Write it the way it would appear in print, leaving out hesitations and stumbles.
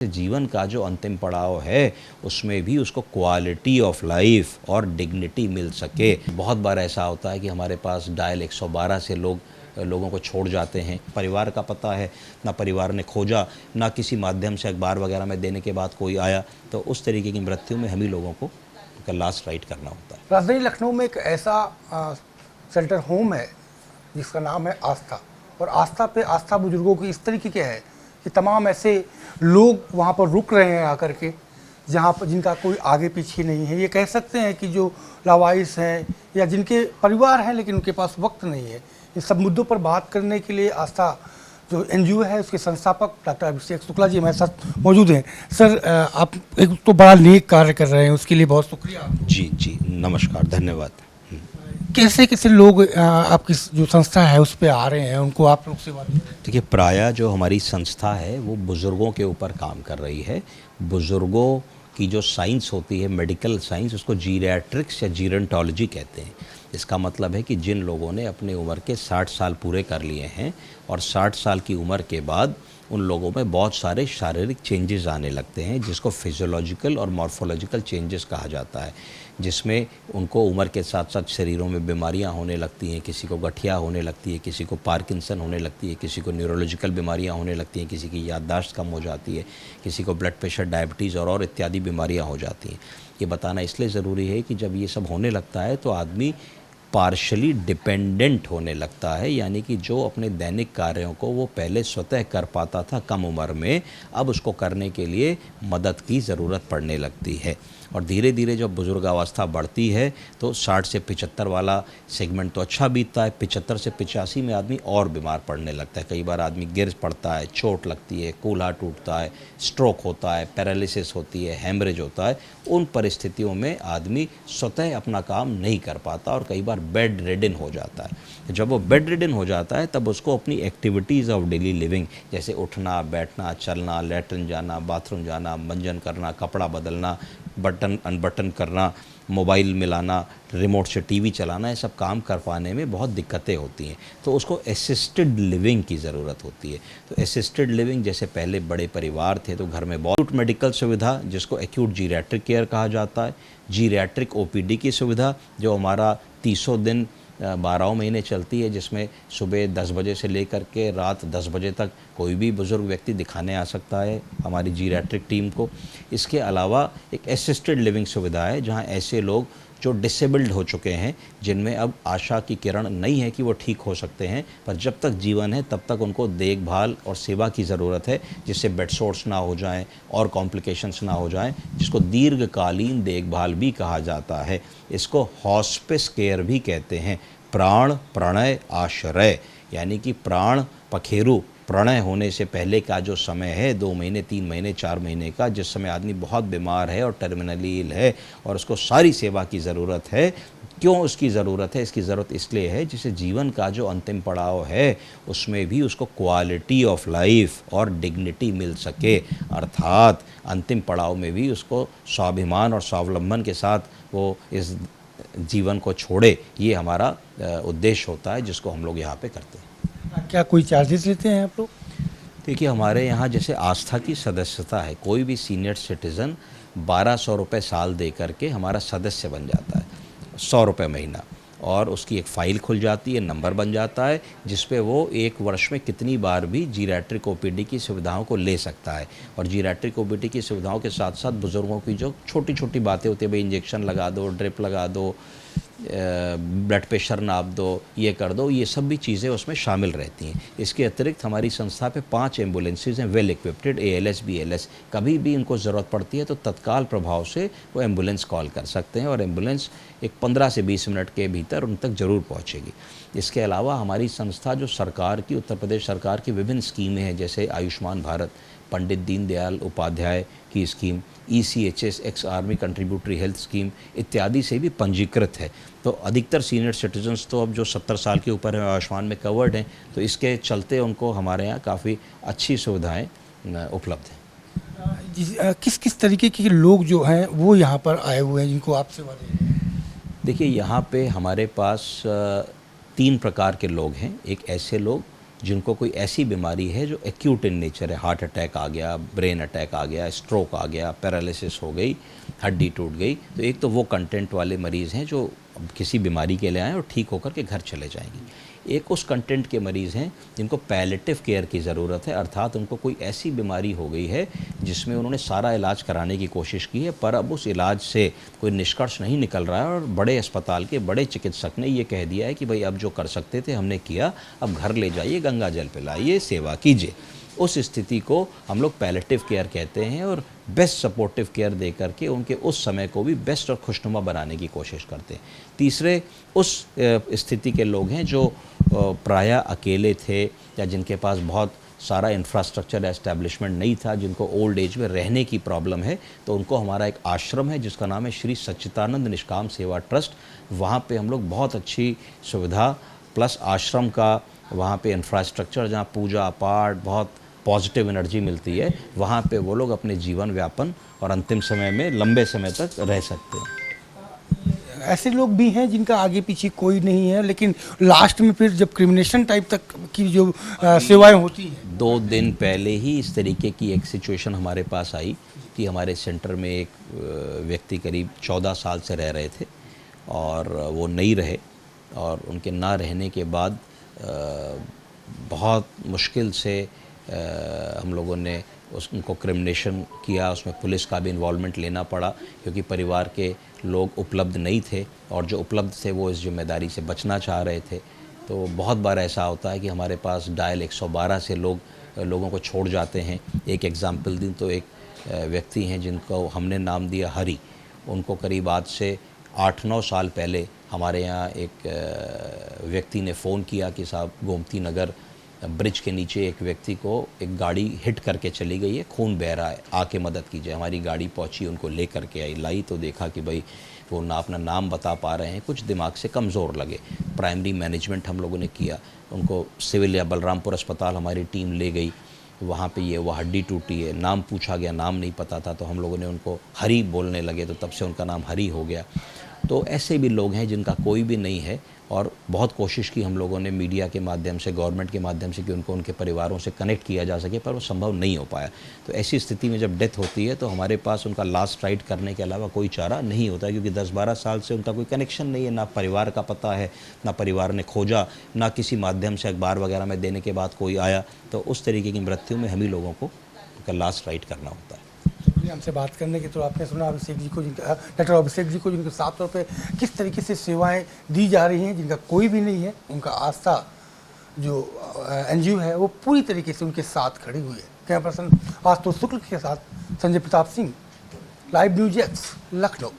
जीवन का जो अंतिम पड़ाव है उसमें भी उसको क्वालिटी ऑफ लाइफ और डिग्निटी मिल सके। बहुत बार ऐसा होता है कि हमारे पास डायल 112 से लोगों को छोड़ जाते हैं। परिवार का पता है ना, परिवार ने खोजा ना, किसी माध्यम से अखबार वगैरह में देने के बाद कोई आया, तो उस तरीके की मृत्यु में हम ही लोगों को लास्ट राइट करना होता है। राजधानी लखनऊ में एक ऐसा शेल्टर होम है जिसका नाम है आस्था, और आस्था पे आस्था बुजुर्गों की इस तरीके के है कि तमाम ऐसे लोग वहाँ पर रुक रहे हैं आकर के, जहाँ पर जिनका कोई आगे पीछे नहीं है। ये कह सकते हैं कि जो लावारिस हैं या जिनके परिवार हैं लेकिन उनके पास वक्त नहीं है, इन सब मुद्दों पर बात करने के लिए आस्था जो एनजीओ है उसके संस्थापक डॉक्टर अभिषेक शुक्ला जी हमारे साथ मौजूद हैं। सर, आप एक तो बड़ा नेक कार्य कर रहे हैं, उसके लिए बहुत शुक्रिया। जी, नमस्कार, धन्यवाद। कैसे कैसे लोग आपकी जो संस्था है उस पर आ रहे हैं, उनको आप लोग सेवा दे रहे हैं? देखिए, प्रायः जो हमारी संस्था है वो बुज़ुर्गों के ऊपर काम कर रही है। बुज़ुर्गों की जो साइंस होती है, मेडिकल साइंस, उसको जीरियाट्रिक्स या जीरेंटोलॉजी कहते हैं। इसका मतलब है कि जिन लोगों ने अपनी उम्र के 60 साल पूरे कर लिए हैं और 60 साल की उम्र के बाद उन लोगों में बहुत सारे शारीरिक चेंजेस आने लगते हैं, जिसको फिजियोलॉजिकल और मॉर्फोलॉजिकल चेंजेस कहा जाता है, जिसमें उनको उम्र के साथ साथ शरीरों में बीमारियां होने लगती हैं। किसी को गठिया होने लगती है, किसी को पार्किंसन होने लगती है, किसी को न्यूरोलॉजिकल बीमारियां होने लगती हैं, किसी की याददाश्त कम हो जाती है, किसी को ब्लड प्रेशर, डायबिटीज़ और इत्यादि बीमारियां हो जाती हैं। ये बताना इसलिए ज़रूरी है कि जब ये सब होने लगता है तो आदमी पार्शली डिपेंडेंट होने लगता है, यानी कि जो अपने दैनिक कार्यों को वो पहले स्वतः कर पाता था कम उम्र में, अब उसको करने के लिए मदद की ज़रूरत पड़ने लगती है। और धीरे धीरे जब बुजुर्गावस्था बढ़ती है तो 60 से 75 वाला सेगमेंट तो अच्छा बीतता है, 75 से 85 में आदमी और बीमार पड़ने लगता है। कई बार आदमी गिर पड़ता है, चोट लगती है, कूल्हा टूटता है, स्ट्रोक होता है, पैरालिसिस होती है, हेमरेज होता है। उन परिस्थितियों में आदमी स्वतः अपना काम नहीं कर पाता और कई बार बेड रिडन हो जाता है। जब वो बेड रिडन हो जाता है तब उसको अपनी एक्टिविटीज़ ऑफ डेली लिविंग, जैसे उठना, बैठना, चलना, लैट्रिन जाना, बाथरूम जाना, मंजन करना, कपड़ा बदलना, बटन अनबटन करना, मोबाइल मिलाना, रिमोट से टीवी चलाना, ये सब काम कर पाने में बहुत दिक्कतें होती हैं। तो उसको असिस्टेड लिविंग की ज़रूरत होती है। तो असिस्टेड लिविंग, जैसे पहले बड़े परिवार थे तो घर में बहुत मेडिकल सुविधा, जिसको एक्यूट जीरियाट्रिक केयर कहा जाता है, जीरियाट्रिक ओपीडी की सुविधा जो हमारा 30 दिन 12 महीने चलती है, जिसमें सुबह 10 बजे से लेकर के रात 10 बजे तक कोई भी बुज़ुर्ग व्यक्ति दिखाने आ सकता है हमारी जीरियाट्रिक टीम को। इसके अलावा एक असिस्टेड लिविंग सुविधा है जहां ऐसे लोग जो डिसेबल्ड हो चुके हैं, जिनमें अब आशा की किरण नहीं है कि वो ठीक हो सकते हैं, पर जब तक जीवन है तब तक उनको देखभाल और सेवा की ज़रूरत है, जिससे बेड सोर्स ना हो जाएं और कॉम्प्लिकेशंस ना हो जाएं, जिसको दीर्घकालीन देखभाल भी कहा जाता है। इसको हॉस्पिस केयर भी कहते हैं। प्राण प्रणय आश्रय, यानी कि प्राण पखेरु, प्रणय होने से पहले का जो समय है, 2 महीने, 3 महीने, 4 महीने का, जिस समय आदमी बहुत बीमार है और टर्मिनली इल है और उसको सारी सेवा की ज़रूरत है। क्यों उसकी ज़रूरत है? इसकी ज़रूरत इसलिए है जिससे जीवन का जो अंतिम पड़ाव है उसमें भी उसको क्वालिटी ऑफ लाइफ और डिग्निटी मिल सके, अर्थात अंतिम पड़ाव में भी उसको स्वाभिमान और स्वावलंबन के साथ वो इस जीवन को छोड़े। ये हमारा उद्देश्य होता है जिसको हम लोग यहाँ पे करते हैं। क्या कोई चार्जेस लेते हैं आप लोग? देखिए, हमारे यहाँ जैसे आस्था की सदस्यता है, कोई भी सीनियर सिटीज़न 1200 रुपये साल दे करके हमारा सदस्य बन जाता है, 100 रुपये महीना, और उसकी एक फ़ाइल खुल जाती है, नंबर बन जाता है, जिस पे वो 1 वर्ष में कितनी बार भी जीरियाट्रिक ओपीडी की सुविधाओं को ले सकता है। और जीरियाट्रिक ओपीडी की सुविधाओं के साथ साथ बुज़ुर्गों की जो छोटी छोटी बातें होती है, भाई इंजेक्शन लगा दो, ड्रिप लगा दो, ब्लड प्रेशर नाप दो, ये कर दो, ये सब भी चीज़ें उसमें शामिल रहती हैं। इसके अतिरिक्त हमारी संस्था पे 5 एम्बुलेंसेज हैं, वेल इक्विप्ड, ALS BLS। कभी भी इनको ज़रूरत पड़ती है तो तत्काल प्रभाव से वो एम्बुलेंस कॉल कर सकते हैं और एम्बुलेंस एक 15 से 20 मिनट के भीतर उन तक ज़रूर पहुँचेगी। इसके अलावा हमारी संस्था जो सरकार की, उत्तर प्रदेश सरकार की विभिन्न स्कीमें हैं, जैसे आयुष्मान भारत, पंडित दीनदयाल उपाध्याय की scheme, ECHS ex army contributory health scheme इत्यादि से भी पंजीकृत है। तो अधिकतर सीनियर सिटीजन्स तो अब जो 70 साल के ऊपर हैं आयुष्मान में कवर्ड हैं, तो इसके चलते उनको हमारे यहाँ काफ़ी अच्छी सुविधाएं उपलब्ध हैं। किस किस तरीके के लोग जो हैं वो यहाँ पर आए हुए हैं जिनको आप सेवा दे रहे हैं? देखिए, यहाँ पे हमारे पास 3 प्रकार के लोग हैं। एक ऐसे लोग जिनको कोई ऐसी बीमारी है जो एक्यूट इन नेचर है, हार्ट अटैक आ गया, ब्रेन अटैक आ गया, स्ट्रोक आ गया, पैरालिसिस हो गई, हड्डी टूट गई, तो एक तो वो कंटेंट वाले मरीज़ हैं जो किसी बीमारी के लिए आए और ठीक होकर के घर चले जाएंगे। एक उस कंटेंट के मरीज़ हैं जिनको पैलेटिव केयर की ज़रूरत है, अर्थात उनको कोई ऐसी बीमारी हो गई है जिसमें उन्होंने सारा इलाज कराने की कोशिश की है, पर अब उस इलाज से कोई निष्कर्ष नहीं निकल रहा है और बड़े अस्पताल के बड़े चिकित्सक ने ये कह दिया है कि भाई अब जो कर सकते थे हमने किया, अब घर ले जाइए, गंगा जल पिलाइए, सेवा कीजिए। उस स्थिति को हम लोग पैलेटिव केयर कहते हैं और बेस्ट सपोर्टिव केयर दे करके उनके उस समय को भी बेस्ट और खुशनुमा बनाने की कोशिश करते हैं। तीसरे उस स्थिति के लोग हैं जो प्रायः अकेले थे या जिनके पास बहुत सारा इंफ्रास्ट्रक्चर एस्टैब्लिशमेंट नहीं था, जिनको ओल्ड एज में रहने की प्रॉब्लम है, तो उनको हमारा एक आश्रम है जिसका नाम है श्री सच्चिदानंद निष्काम सेवा ट्रस्ट। वहाँ पे हम लोग बहुत अच्छी सुविधा प्लस आश्रम का वहाँ पे इंफ्रास्ट्रक्चर, जहाँ पूजा पाठ, बहुत पॉजिटिव एनर्जी मिलती है, वहाँ पे वो लोग अपने जीवन व्यापन और अंतिम समय में लंबे समय तक रह सकते हैं। ऐसे लोग भी हैं जिनका आगे पीछे कोई नहीं है, लेकिन लास्ट में फिर जब क्रिमिनेशन टाइप तक की जो सेवाएं होती हैं। 2 दिन पहले ही इस तरीके की एक सिचुएशन हमारे पास आई कि हमारे सेंटर में एक व्यक्ति करीब 14 साल से रह रहे थे और वो नहीं रहे, और उनके ना रहने के बाद बहुत मुश्किल से हम लोगों ने उनको क्रिमिनेशन किया। उसमें पुलिस का भी इन्वॉल्वमेंट लेना पड़ा क्योंकि परिवार के लोग उपलब्ध नहीं थे और जो उपलब्ध थे वो इस जिम्मेदारी से बचना चाह रहे थे। तो बहुत बार ऐसा होता है कि हमारे पास डायल 112 से लोगों को छोड़ जाते हैं। एक एग्ज़ाम्पल दूँ तो एक व्यक्ति हैं जिनको हमने नाम दिया हरी। उनको करीब आज से 8-9 साल पहले हमारे यहाँ एक व्यक्ति ने फ़ोन किया कि साहब गोमती नगर ब्रिज के नीचे एक व्यक्ति को एक गाड़ी हिट करके चली गई है, खून बह रहा है, आके मदद कीजिए। हमारी गाड़ी पहुंची, उनको ले करके आई, लाई तो देखा कि भाई वो ना अपना नाम बता पा रहे हैं, कुछ दिमाग से कमज़ोर लगे। प्राइमरी मैनेजमेंट हम लोगों ने किया, उनको सिविल या बलरामपुर अस्पताल हमारी टीम ले गई। वहाँ पे ये वो हड्डी टूटी है, नाम पूछा गया, नाम नहीं पता था, तो हम लोगों ने उनको हरी बोलने लगे, तो तब से उनका नाम हरी हो गया। तो ऐसे भी लोग हैं जिनका कोई भी नहीं है, और बहुत कोशिश की हम लोगों ने मीडिया के माध्यम से, गवर्नमेंट के माध्यम से कि उनको उनके परिवारों से कनेक्ट किया जा सके, पर वो संभव नहीं हो पाया। तो ऐसी स्थिति में जब डेथ होती है तो हमारे पास उनका लास्ट राइट करने के अलावा कोई चारा नहीं होता, क्योंकि 10-12 साल से उनका कोई कनेक्शन नहीं है, ना परिवार का पता है, ना परिवार ने खोजा, ना किसी माध्यम से अखबार वगैरह में देने के बाद कोई आया। तो उस तरीके की मृत्यु में हम ही लोगों को उनका लास्ट राइट करना होता है। हमसे बात करने की, तो आपने सुना अभिषेक जी को, जिनका डॉक्टर अभिषेक जी को, जिनके साफ तौर पे किस तरीके से सेवाएं दी जा रही हैं, जिनका कोई भी नहीं है। उनका आस्था जो एनजीओ है वो पूरी तरीके से उनके साथ खड़ी हुई है। कैमरा पर्सन आशुतोष शुक्ल के साथ Sanjay Pratap Singh, live news x, Lucknow.